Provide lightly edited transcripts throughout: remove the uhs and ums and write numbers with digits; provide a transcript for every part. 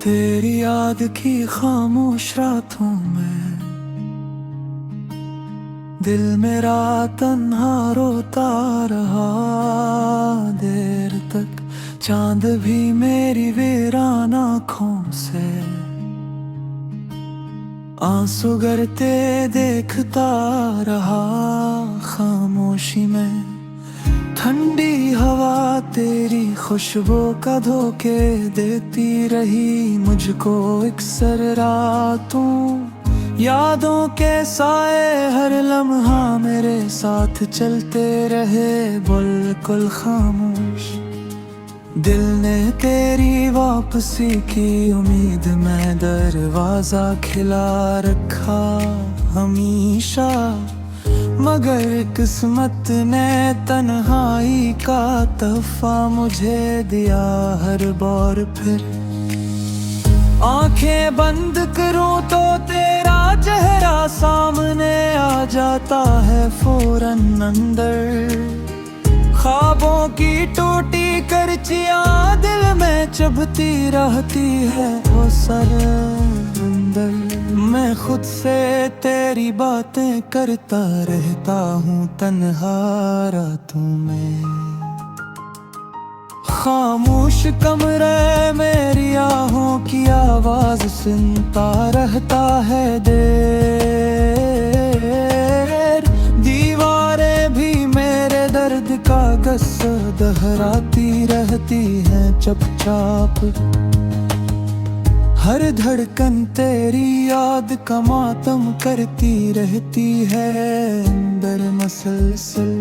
तेरी याद की खामोश रातों में दिल मेरा तन्हा रोता रहा देर तक। चांद भी मेरी वीरान आँखों से आंसू गिरते देखता रहा। खामोशी में ठंडी हवा तेरी खुशबू का धोखे देती रही मुझको। अक्सर रातों यादों के साए हर लम्हा मेरे साथ चलते रहे बिल्कुल खामोश। दिल ने तेरी वापसी की उम्मीद में दरवाजा खिला रखा हमेशा, मगर किस्मत ने तन्हाई का तोहफा मुझे दिया हर बार। फिर आंखें बंद करूं तो तेरा चेहरा सामने आ जाता है फौरन अंदर। ख्वाबों की टूटी करचियां दिल में चुभती रहती है वो सर अंदर। मैं खुद से तेरी बातें करता रहता हूँ तन्हा रातों में। खामोश कमरे मेरी आहों की आवाज सुनता रहता है देर। दीवारें भी मेरे दर्द का गस्सा दोहराती रहती हैं चुपचाप। हर धड़कन तेरी याद का मातम करती रहती है अंदर मसलसल।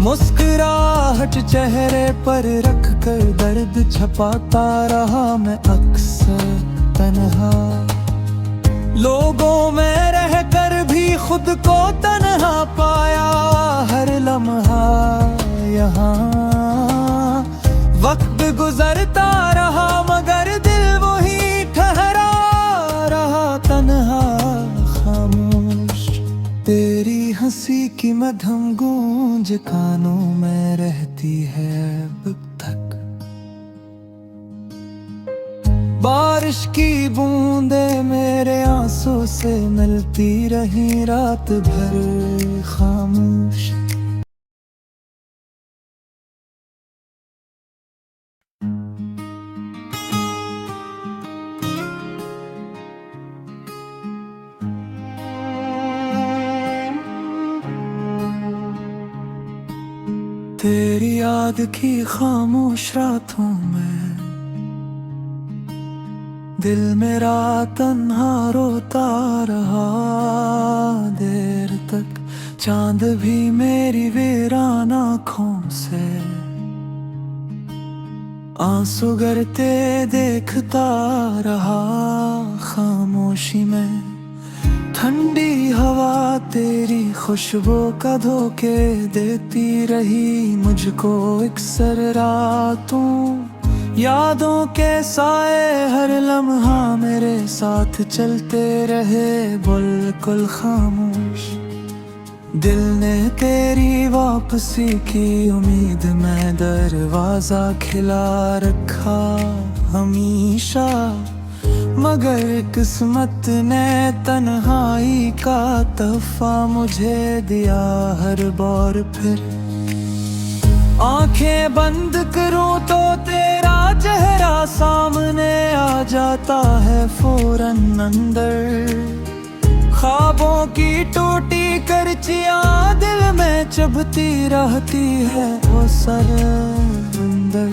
मुस्कुराहट चेहरे पर रख कर दर्द छपाता रहा मैं अक्सर तन्हा। लोगों में रहकर भी खुद को तन्हा पाया हर लम्हा यहाँ। वक्त गुजरता रहा मगर दिल वही ठहरा रहा तन्हा खामोश। तेरी हंसी की मधुर गूंज कानों में रहती है अब तक। बारिश की बूंदें मेरे आंसू से मिलती रही रात भर खामोश। तेरी याद की खामोश रातों में दिल मेरा तन्हा रोता रहा देर तक। चांद भी मेरी वीरान आँखों से आंसू गिरते देखता रहा। खामोशी में ठंडी हवा तेरी खुशबू का धोखे देती रही मुझको। अक्सर रातों यादों के साए हर लम्हा मेरे साथ चलते रहे बिल्कुल खामोश। दिल ने तेरी वापसी की उम्मीद में दरवाजा खिला रखा हमेशा, मगर किस्मत ने तन्हाई का तोहफा मुझे दिया हर बार। फिर आंखें बंद करूं तो तेरा चेहरा सामने आ जाता है फौरन अंदर। ख्वाबों की टूटी करचियां दिल में चुभती रहती है वो सर अंदर।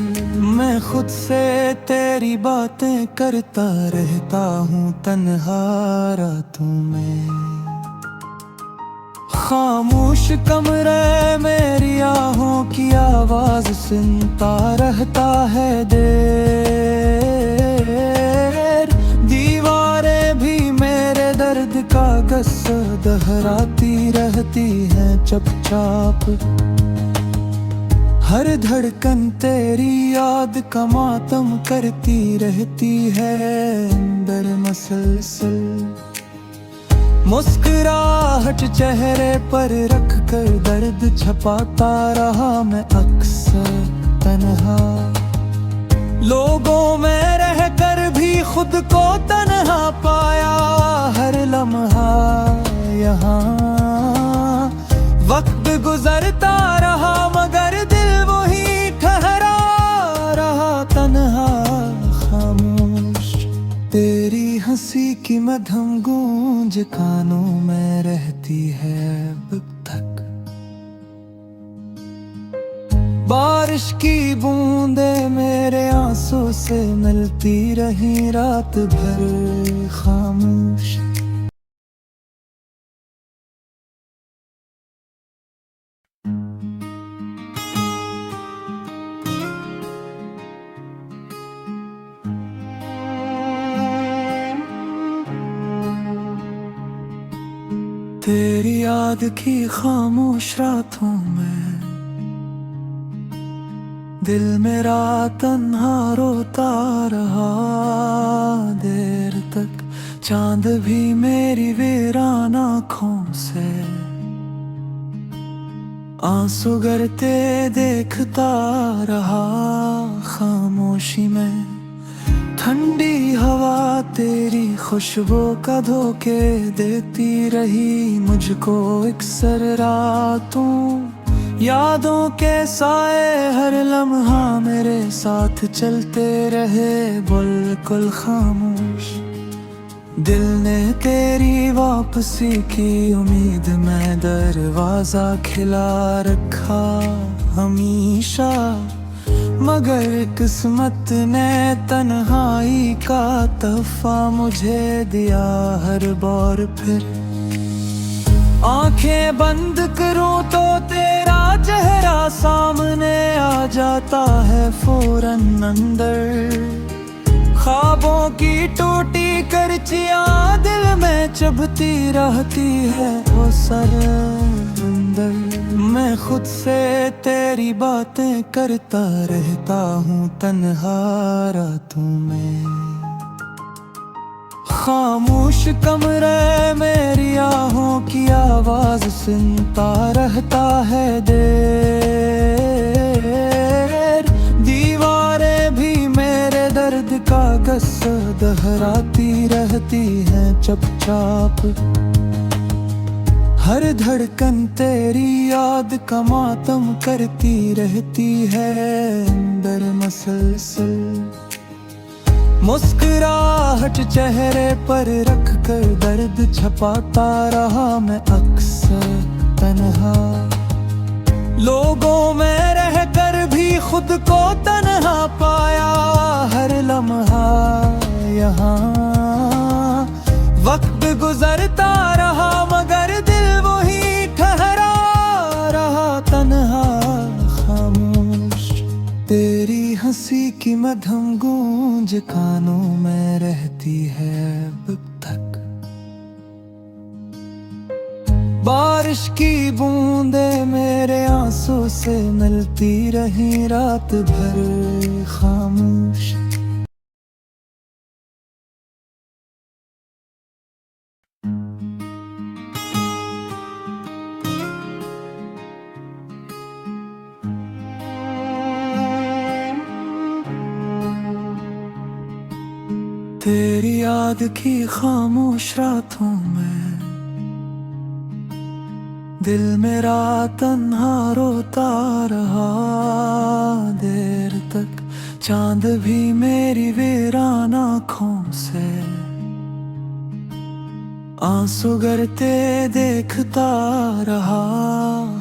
मैं खुद से तेरी बातें करता रहता हूँ तन्हा रातों में। खामोश कमरे मेरी आहों की आवाज सुनता रहता है देर। दीवारें भी मेरे दर्द का गस्सा दोहराती रहती हैं चुपचाप। हर धड़कन तेरी याद का मातम करती रहती है अंदर मसलसल। मुस्कुराहट चेहरे पर रख कर दर्द छपाता रहा मैं अक्सर तन्हा। लोगों में रहकर भी खुद को तन्हा पाया। हर लम्हा यहाँ वक्त गुजरता रहा, मगर दिल वही ठहरा रहा तन्हा खामोश। तेरी हंसी की मधुर गूंज कानों में रहती है अब तक। बारिश की बूंदें मेरे आंसू से मिलती रही रात भर खामोश। तेरी याद की खामोश रातों में दिल मेरा तन्हा रोता रहा देर तक। चांद भी मेरी वीरान आँखों से आंसू गिरते देखता रहा खामोशी में। ठंडी हवा तेरी खुशबू का धोखे देती रही मुझको अक्सर रातों। यादों के साए हर लम्हा मेरे साथ चलते रहे बिल्कुल खामोश। दिल ने तेरी वापसी की उम्मीद में दरवाजा खिला रखा हमेशा, मगर किस्मत ने तन्हाई का तोहफा मुझे दिया हर बार फिर। आंखें बंद करूं तो तेरा चेहरा सामने आ जाता है फौरन अंदर। ख्वाबों की टूटी करचियां दिल में चुभती रहती है वो सर अंदर। मैं खुद से तेरी बातें करता रहता हूँ तन्हा रातों में। खामोश कमरे मेरी आहों की आवाज सुनता रहता है देर। दीवारें भी मेरे दर्द का गस्सा दोहराती रहती हैं चुपचाप। हर धड़कन तेरी याद का मातम करती रहती है अंदर मसलसल। मुस्कुराहट चेहरे पर रख कर दर्द छपाता रहा मैं अक्सर तन्हा। लोगों में रहकर भी खुद को तन्हा पाया। हर लम्हा यहाँ वक्त गुजरता रहा, मगर दिल वही ठहरा रहा तन्हा खामोश। तेरी हंसी की मधुर गूंज कानों में रहती है अब तक। बारिश की बूंदें मेरे आंसू से मिलती रही रात भर खामोश। तेरी याद की खामोश रातों में दिल मेरा तन्हा रोता रहा देर तक। चांद भी मेरी वीरान आँखों से आंसू गिरते देखता रहा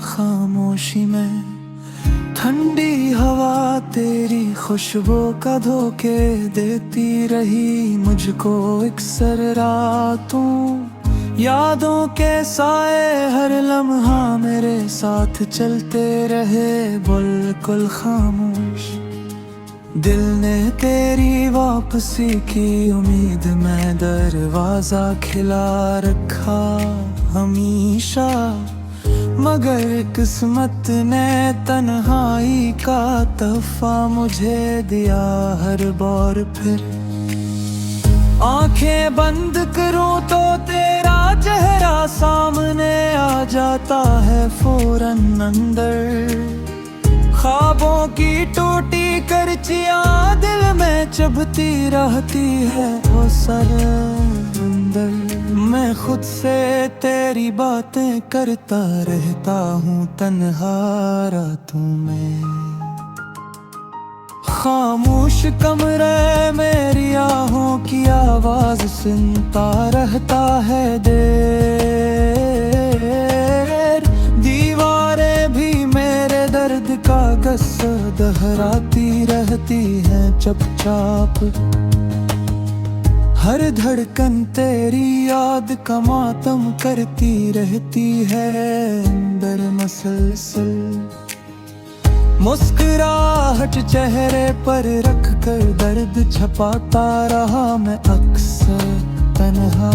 खामोशी में। ठंडी हवा तेरी खुशबू का धोखे देती रही मुझको अक्सर रातों। यादों के साए हर लम्हा मेरे साथ चलते रहे बिल्कुल खामोश। दिल ने तेरी वापसी की उम्मीद में दरवाजा खिला रखा हमेशा, मगर किस्मत ने तन्हाई का तोहफा मुझे दिया हर बार फिर। आंखें बंद करूं तो तेरा चेहरा सामने आ जाता है फौरन अंदर। ख्वाबों की टूटी करचियां दिल में चुभती रहती है वो सर अंदर। मैं खुद से तेरी बातें करता रहता हूँ तन्हा रातों में। खामोश कमरे मेरी आहों की आवाज सुनता रहता है देर। दीवारें भी मेरे दर्द का गस्सा दोहराती रहती हैं चुपचाप। हर धड़कन तेरी याद का मातम करती रहती है अंदर मसलसल। मुस्कुराहट चेहरे पर रख कर दर्द छपाता रहा मैं अक्सर तन्हा।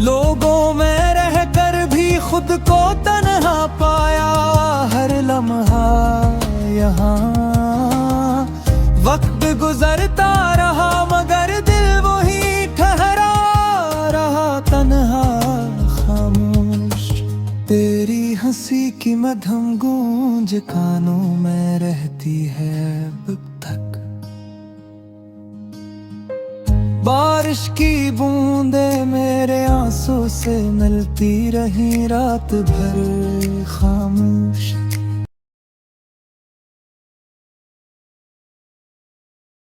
लोगों में रहकर भी खुद को तन्हा पाया हर लम्हा यहाँ। वक्त गुजरता रहा मगर दिल वही ठहरा रहा तन्हा खामोश। तेरी हंसी की मधुर गूंज कानों में रहती है अब तक। बारिश की बूंदें मेरे आंसू से मिलती रही रात भर खामोश।